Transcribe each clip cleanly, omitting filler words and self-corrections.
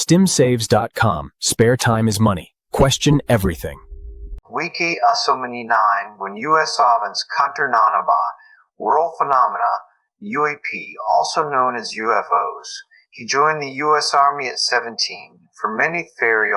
Stimsaves.com. Spare time is money. Question everything. Wiki Asomani-9 when U.S. Ovens counter-narcotics world phenomena, UAP, also known as UFOs. He joined the U.S. Army at 17. For many theories,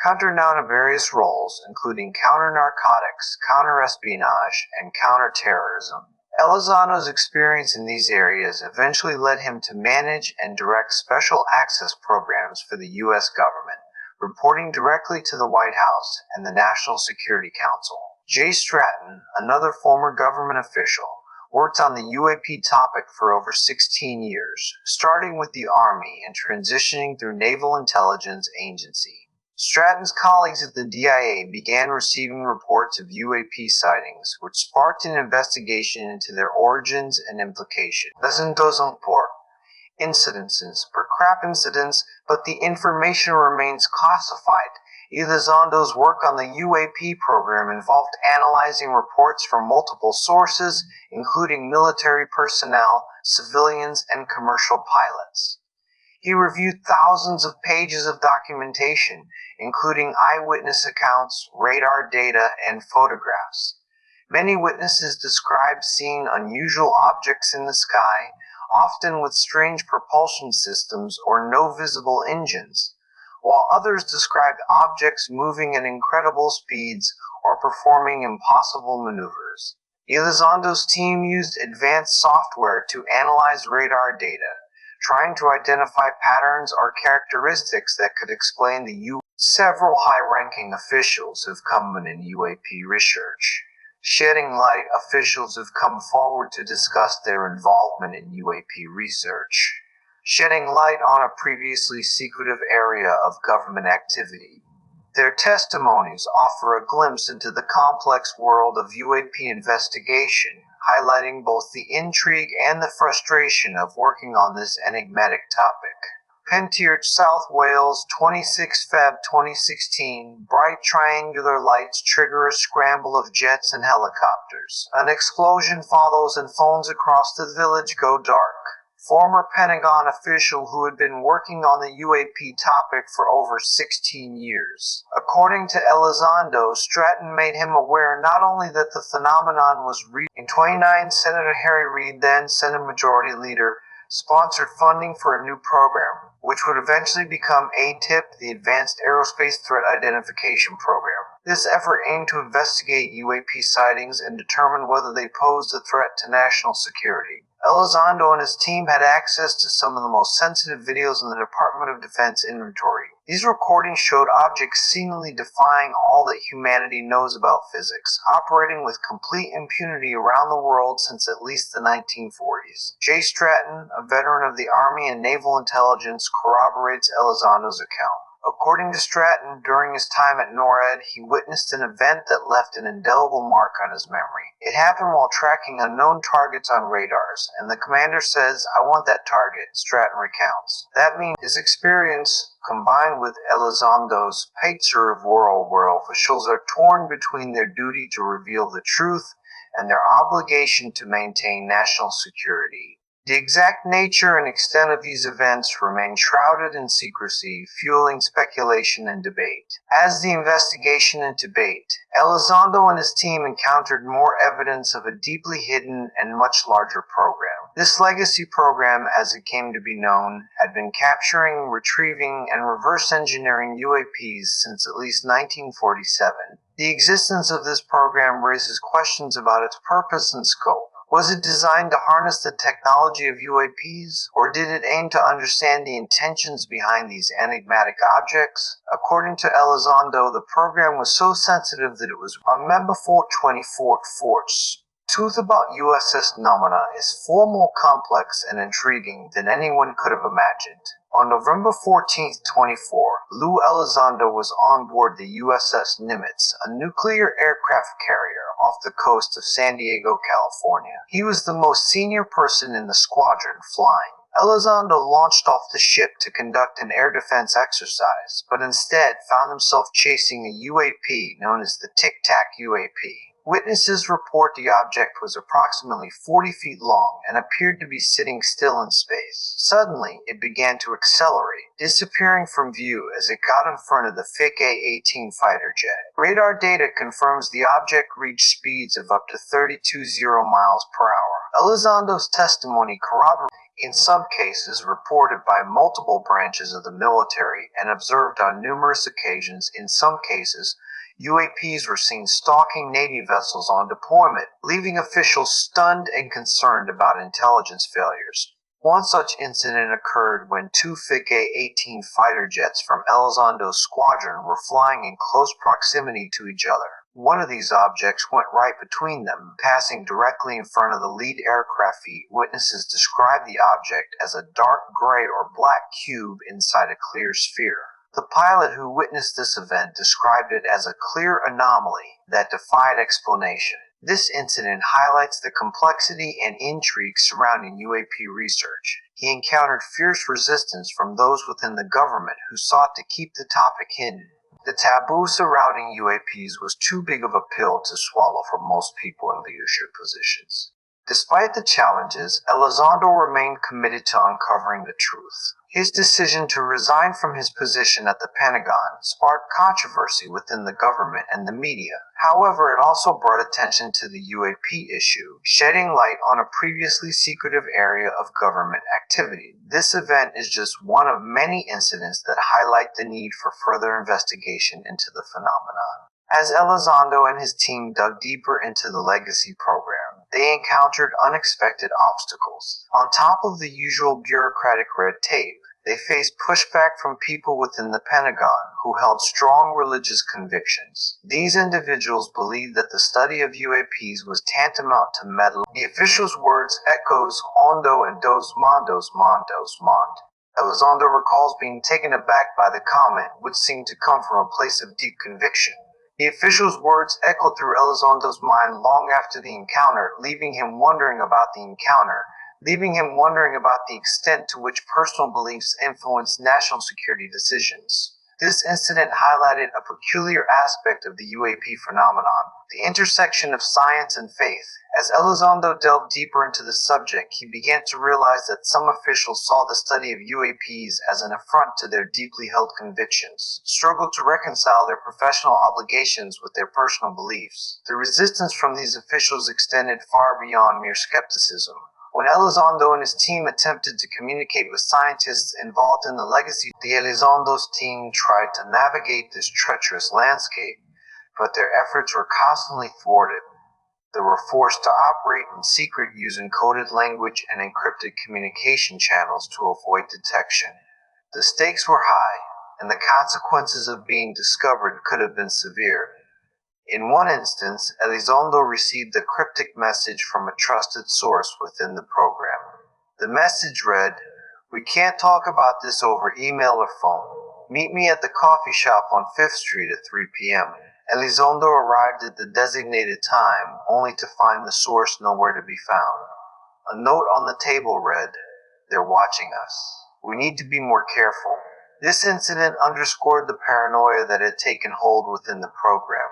counter-narcotics various roles, including counter-narcotics, counter-espionage, and counter-terrorism. Elizondo's experience in these areas eventually led him to manage and direct special access programs for the U.S. government, reporting directly to the White House and the National Security Council. Jay Stratton, another former government official, worked on the UAP topic for over 16 years, starting with the Army and transitioning through Naval Intelligence Agency. Stratton's colleagues at the DIA began receiving reports of UAP sightings, which sparked an investigation into their origins and implications. Elizondo report incidences, per crap incidents, but the information remains classified. Elizondo's work on the UAP program involved analyzing reports from multiple sources, including military personnel, civilians, and commercial pilots. He reviewed thousands of pages of documentation, including eyewitness accounts, radar data, and photographs. Many witnesses described seeing unusual objects in the sky, often with strange propulsion systems or no visible engines, while others described objects moving at incredible speeds or performing impossible maneuvers. Elizondo's team used advanced software to analyze radar data, trying to identify patterns or characteristics that could explain the UAP. Several high-ranking officials have come in UAP research. Shedding light, officials have come forward to discuss their involvement in UAP research, shedding light on a previously secretive area of government activity. Their testimonies offer a glimpse into the complex world of UAP investigation, highlighting both the intrigue and the frustration of working on this enigmatic topic. Pentirch, South Wales, 26 Feb 2016. Bright triangular lights trigger a scramble of jets and helicopters. An explosion follows and phones across the village go dark. Former Pentagon official who had been working on the UAP topic for over 16 years. According to Elizondo, Stratton made him aware not only that the phenomenon was real. In 2009, Senator Harry Reid, then Senate Majority Leader, sponsored funding for a new program, which would eventually become ATIP, the Advanced Aerospace Threat Identification Program. This effort aimed to investigate UAP sightings and determine whether they posed a threat to national security. Elizondo and his team had access to some of the most sensitive videos in the Department of Defense inventory. These recordings showed objects seemingly defying all that humanity knows about physics, operating with complete impunity around the world since at least the 1940s. Jay Stratton, a veteran of the Army and Naval Intelligence, corroborates Elizondo's account. According to Stratton, during his time at NORAD, he witnessed an event that left an indelible mark on his memory. It happened while tracking unknown targets on radars, and the commander says, "I want that target," Stratton recounts. That means his experience, combined with Elizondo's picture of world where officials are torn between their duty to reveal the truth and their obligation to maintain national security. The exact nature and extent of these events remain shrouded in secrecy, fueling speculation and debate. As the investigation and debate, Elizondo and his team encountered more evidence of a deeply hidden and much larger program. This legacy program, as it came to be known, had been capturing, retrieving, and reverse engineering UAPs since at least 1947. The existence of this program raises questions about its purpose and scope. Was it designed to harness the technology of UAPs, or did it aim to understand the intentions behind these enigmatic objects? According to Elizondo, the program was so sensitive that it was on Member 424 Force. Truth about USS Nomina is far more complex and intriguing than anyone could have imagined. On November 14, 24, Lou Elizondo was on board the USS Nimitz, a nuclear aircraft carrier off the coast of San Diego, California. He was the most senior person in the squadron flying. Elizondo launched off the ship to conduct an air defense exercise, but instead found himself chasing a UAP known as the Tic Tac UAP. Witnesses report the object was approximately 40 feet long and appeared to be sitting still in space. Suddenly, it began to accelerate, disappearing from view as it got in front of the fake A-18 fighter jet. Radar data confirms the object reached speeds of up to 32.0 miles per hour. Elizondo's testimony corroborates, in some cases reported by multiple branches of the military and observed on numerous occasions. In some cases, UAPs were seen stalking Navy vessels on deployment, leaving officials stunned and concerned about intelligence failures. One such incident occurred when two fake A-18 fighter jets from Elizondo's squadron were flying in close proximity to each other. One of these objects went right between them, passing directly in front of the lead aircraft feet. Witnesses described the object as a dark gray or black cube inside a clear sphere. The pilot who witnessed this event described it as a clear anomaly that defied explanation. This incident highlights the complexity and intrigue surrounding UAP research. He encountered fierce resistance from those within the government who sought to keep the topic hidden. The taboo surrounding UAPs was too big of a pill to swallow for most people in leadership positions. Despite the challenges, Elizondo remained committed to uncovering the truth. His decision to resign from his position at the Pentagon sparked controversy within the government and the media. However, it also brought attention to the UAP issue, shedding light on a previously secretive area of government activity. This event is just one of many incidents that highlight the need for further investigation into the phenomenon. As Elizondo and his team dug deeper into the legacy program, they encountered unexpected obstacles. On top of the usual bureaucratic red tape, they faced pushback from people within the Pentagon who held strong religious convictions. These individuals believed that the study of UAPs was tantamount to meddling. The official's words echoes hondo and dos mondos mond. Elizondo recalls being taken aback by the comment, which seemed to come from a place of deep conviction. The official's words echoed through Elizondo's mind long after the encounter, leaving him wondering about the extent to which personal beliefs influence national security decisions. This incident highlighted a peculiar aspect of the UAP phenomenon, the intersection of science and faith. As Elizondo delved deeper into the subject, he began to realize that some officials saw the study of UAPs as an affront to their deeply held convictions, struggled to reconcile their professional obligations with their personal beliefs. The resistance from these officials extended far beyond mere skepticism. When Elizondo and his team attempted to communicate with scientists involved in the legacy, the Elizondo's team tried to navigate this treacherous landscape, but their efforts were constantly thwarted. They were forced to operate in secret using coded language and encrypted communication channels to avoid detection. The stakes were high, and the consequences of being discovered could have been severe. In one instance, Elizondo received a cryptic message from a trusted source within the program. The message read, "We can't talk about this over email or phone. Meet me at the coffee shop on 5th Street at 3 p.m. Elizondo arrived at the designated time, only to find the source nowhere to be found. A note on the table read, "They're watching us. We need to be more careful." This incident underscored the paranoia that had taken hold within the program.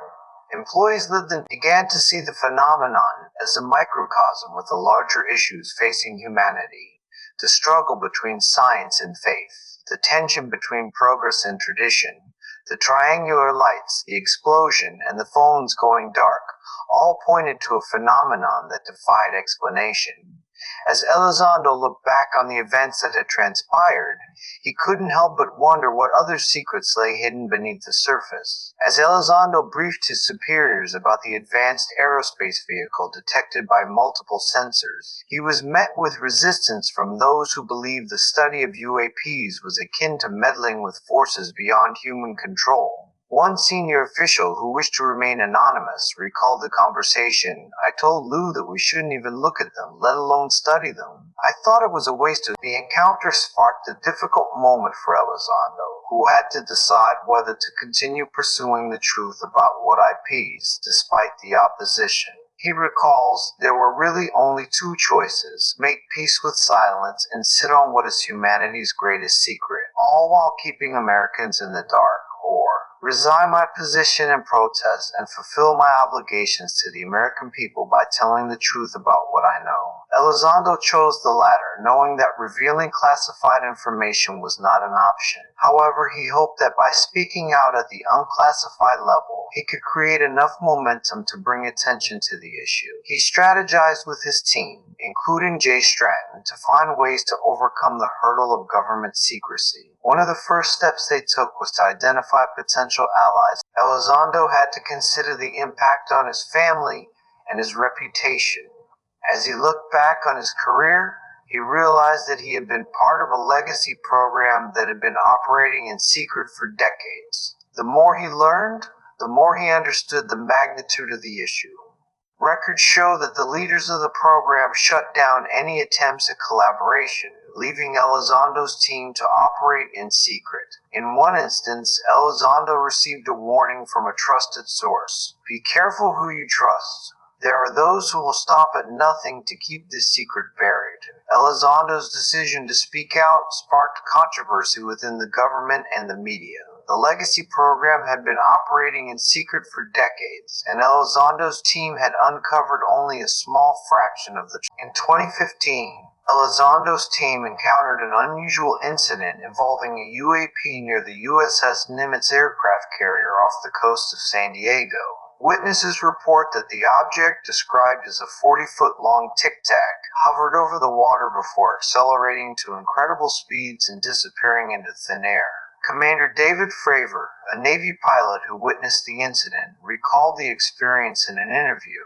Employees began to see the phenomenon as a microcosm with the larger issues facing humanity: the struggle between science and faith, the tension between progress and tradition, the triangular lights, the explosion, and the phones going dark, all pointed to a phenomenon that defied explanation. As Elizondo looked back on the events that had transpired, he couldn't help but wonder what other secrets lay hidden beneath the surface. As Elizondo briefed his superiors about the advanced aerospace vehicle detected by multiple sensors, he was met with resistance from those who believed the study of UAPs was akin to meddling with forces beyond human control. One senior official, who wished to remain anonymous, recalled the conversation. "I told Lou that we shouldn't even look at them, let alone study them. I thought it was a waste of..." The encounter sparked a difficult moment for Elizondo, who had to decide whether to continue pursuing the truth about what IPs, despite the opposition. He recalls, "There were really only two choices: make peace with silence and sit on what is humanity's greatest secret, all while keeping Americans in the dark, or resign my position and protest, and fulfill my obligations to the American people by telling the truth about what I know. Elizondo chose the latter, knowing that revealing classified information was not an option. However, he hoped that by speaking out at the unclassified level, he could create enough momentum to bring attention to the issue. He strategized with his team, including Jay Stratton, to find ways to overcome the hurdle of government secrecy. One of the first steps they took was to identify potential allies. Elizondo had to consider the impact on his family and his reputation. As he looked back on his career, he realized that he had been part of a legacy program that had been operating in secret for decades. The more he learned, the more he understood the magnitude of the issue. Records show that the leaders of the program shut down any attempts at collaboration, leaving Elizondo's team to operate in secret. In one instance, Elizondo received a warning from a trusted source. Be careful who you trust. There are those who will stop at nothing to keep this secret buried. Elizondo's decision to speak out sparked controversy within the government and the media. The legacy program had been operating in secret for decades, and Elizondo's team had uncovered only a small fraction of the truth. In 2015, Elizondo's team encountered an unusual incident involving a UAP near the USS Nimitz aircraft carrier off the coast of San Diego. Witnesses report that the object, described as a 40-foot-long tic-tac, hovered over the water before accelerating to incredible speeds and disappearing into thin air. Commander David Fravor, a Navy pilot who witnessed the incident, recalled the experience in an interview.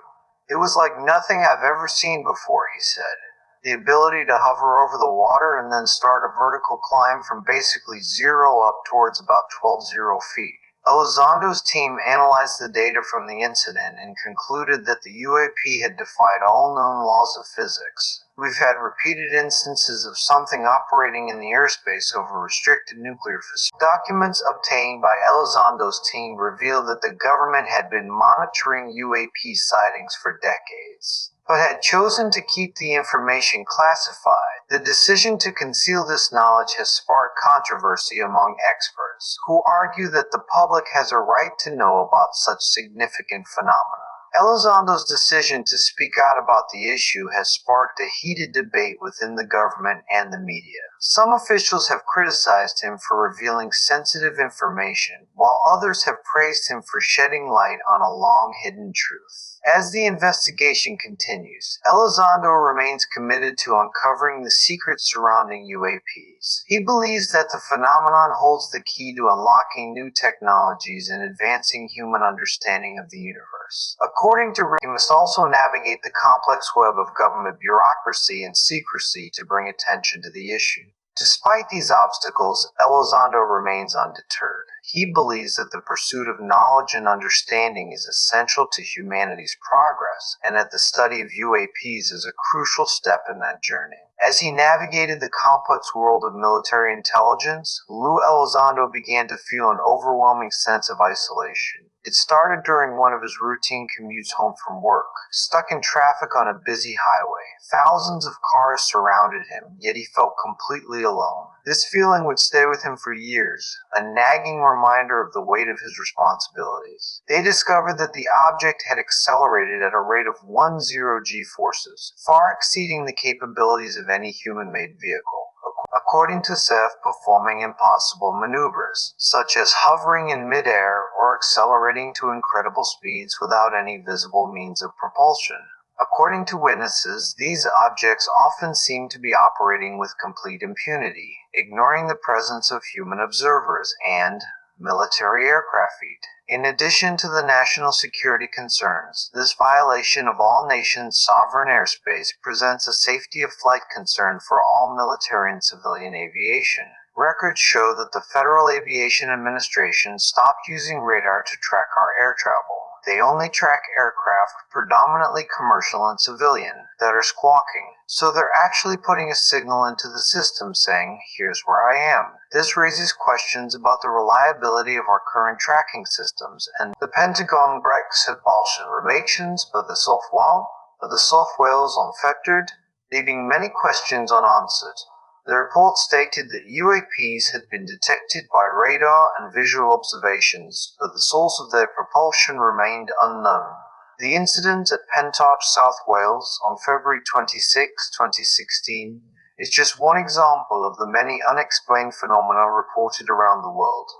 "It was like nothing I've ever seen before," he said. The ability to hover over the water and then start a vertical climb from basically zero up towards about 12 feet. Elizondo's team analyzed the data from the incident and concluded that the UAP had defied all known laws of physics. "We've had repeated instances of something operating in the airspace over restricted nuclear facilities." Documents obtained by Elizondo's team revealed that the government had been monitoring UAP sightings for decades, but had chosen to keep the information classified. The decision to conceal this knowledge has sparked controversy among experts, who argue that the public has a right to know about such significant phenomena. Elizondo's decision to speak out about the issue has sparked a heated debate within the government and the media. Some officials have criticized him for revealing sensitive information, while others have praised him for shedding light on a long-hidden truth. As the investigation continues, Elizondo remains committed to uncovering the secrets surrounding UAPs. He believes that the phenomenon holds the key to unlocking new technologies and advancing human understanding of the universe. According to Rick, he must also navigate the complex web of government bureaucracy and secrecy to bring attention to the issue. Despite these obstacles, Elizondo remains undeterred. He believes that the pursuit of knowledge and understanding is essential to humanity's progress, and that the study of UAPs is a crucial step in that journey. As he navigated the complex world of military intelligence, Lou Elizondo began to feel an overwhelming sense of isolation. It started during one of his routine commutes home from work. Stuck in traffic on a busy highway, thousands of cars surrounded him, yet he felt completely alone. This feeling would stay with him for years, a nagging reminder of the weight of his responsibilities. They discovered that the object had accelerated at a rate of 10 G-forces, far exceeding the capabilities of any human-made vehicle. According to Seth, performing impossible maneuvers, such as hovering in midair or accelerating to incredible speeds without any visible means of propulsion. According to witnesses, these objects often seem to be operating with complete impunity, ignoring the presence of human observers and military aircraft feet. In addition to the national security concerns, this violation of all nations' sovereign airspace presents a safety of flight concern for all military and civilian aviation. Records show that the Federal Aviation Administration stopped using radar to track our air travel. They only track aircraft, predominantly commercial and civilian, that are squawking. So they're actually putting a signal into the system saying, "Here's where I am." This raises questions about the reliability of our current tracking systems, and the Pentagon breaks informations by the software is unaffected, leaving many questions unanswered. The report stated that UAPs had been detected by radar and visual observations, but the source of their propulsion remained unknown. The incident at Pentarch, South Wales, on February 26, 2016, is just one example of the many unexplained phenomena reported around the world.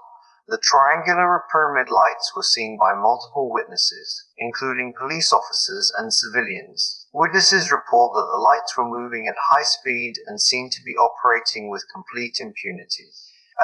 The triangular or pyramid lights were seen by multiple witnesses, including police officers and civilians. Witnesses report that the lights were moving at high speed and seemed to be operating with complete impunity.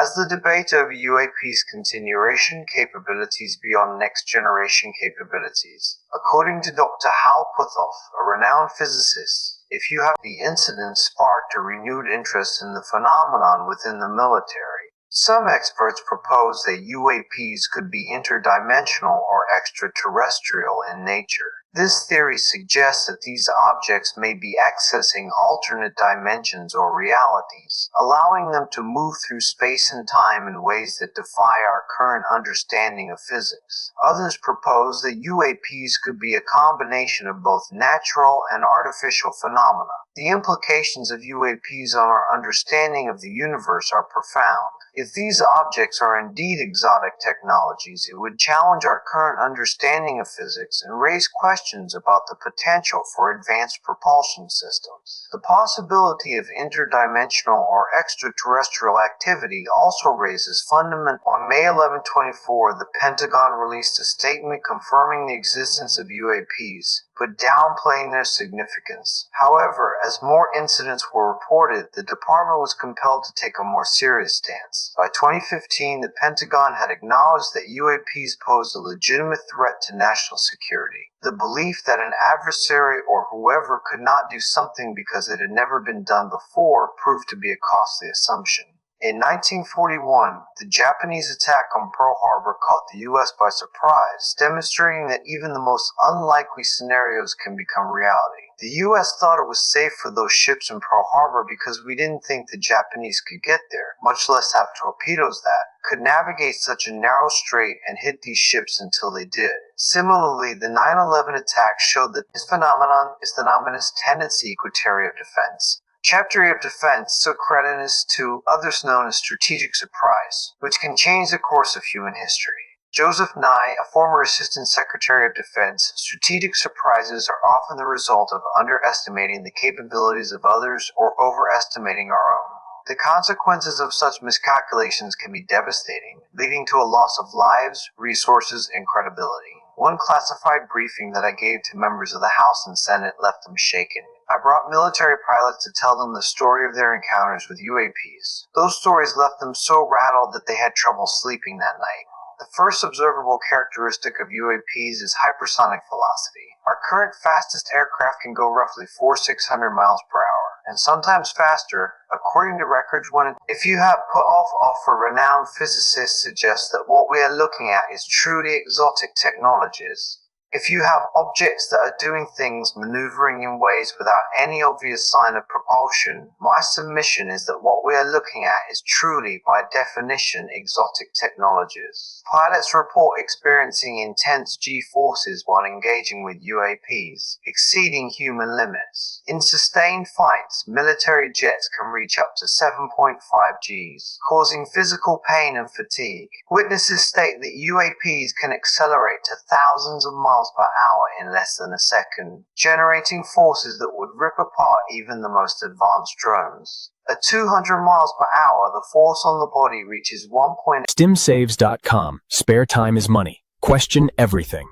As the debate over UAP's continuation capabilities beyond next-generation capabilities, according to Dr. Hal Puthoff, a renowned physicist, the incident sparked a renewed interest in the phenomenon within the military. Some experts propose that UAPs could be interdimensional or extraterrestrial in nature. This theory suggests that these objects may be accessing alternate dimensions or realities, allowing them to move through space and time in ways that defy our current understanding of physics. Others propose that UAPs could be a combination of both natural and artificial phenomena. The implications of UAPs on our understanding of the universe are profound. If these objects are indeed exotic technologies, it would challenge our current understanding of physics and raise questions about the potential for advanced propulsion systems. The possibility of interdimensional or extraterrestrial activity also raises fundamental. On May 11, 2024, the Pentagon released a statement confirming the existence of UAPs, but downplaying their significance. However, as more incidents were reported, the department was compelled to take a more serious stance. By 2015, the Pentagon had acknowledged that UAPs posed a legitimate threat to national security. The belief that an adversary or whoever could not do something because it had never been done before proved to be a costly assumption. In 1941, the Japanese attack on Pearl Harbor caught the U.S. by surprise, demonstrating that even the most unlikely scenarios can become reality. The U.S. thought it was safe for those ships in Pearl Harbor because we didn't think the Japanese could get there, much less have torpedoes that could navigate such a narrow strait and hit these ships until they did. Similarly, the 9/11 attack showed that this phenomenon is the anomalous tendency equatorial defense. Chapter A of defense took credence to others known as strategic surprise, which can change the course of human history. Joseph Nye, a former Assistant Secretary of Defense, strategic surprises are often the result of underestimating the capabilities of others or overestimating our own. The consequences of such miscalculations can be devastating, leading to a loss of lives, resources, and credibility. One classified briefing that I gave to members of the House and Senate left them shaken. I brought military pilots to tell them the story of their encounters with UAPs. Those stories left them so rattled that they had trouble sleeping that night. The first observable characteristic of UAPs is hypersonic velocity. Our current fastest aircraft can go roughly 400-600 miles per hour, and sometimes faster, according to records. If you have Puthoff, a renowned physicist, suggests that what we are looking at is truly exotic technologies. If you have objects that are doing things, maneuvering in ways without any obvious sign of propulsion, my submission is that what we are looking at is truly, by definition, exotic technologies. Pilots report experiencing intense G-forces while engaging with UAPs, exceeding human limits. In sustained fights, military jets can reach up to 7.5 Gs, causing physical pain and fatigue. Witnesses state that UAPs can accelerate to thousands of miles per hour in less than a second, generating forces that would rip apart even the most advanced drones. At 200 miles per hour, the force on the body reaches 1.8. Stimsaves.com. Spare time is money. Question everything.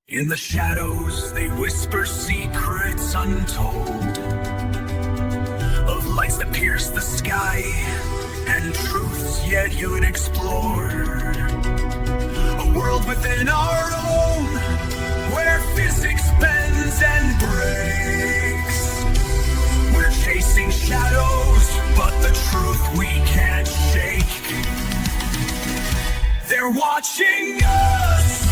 In the shadows, they whisper secrets untold of lights that pierce the sky and truths yet unexplored. A world within our own, where physics bends and breaks. We're chasing shadows, but the truth we can't shake. They're watching us.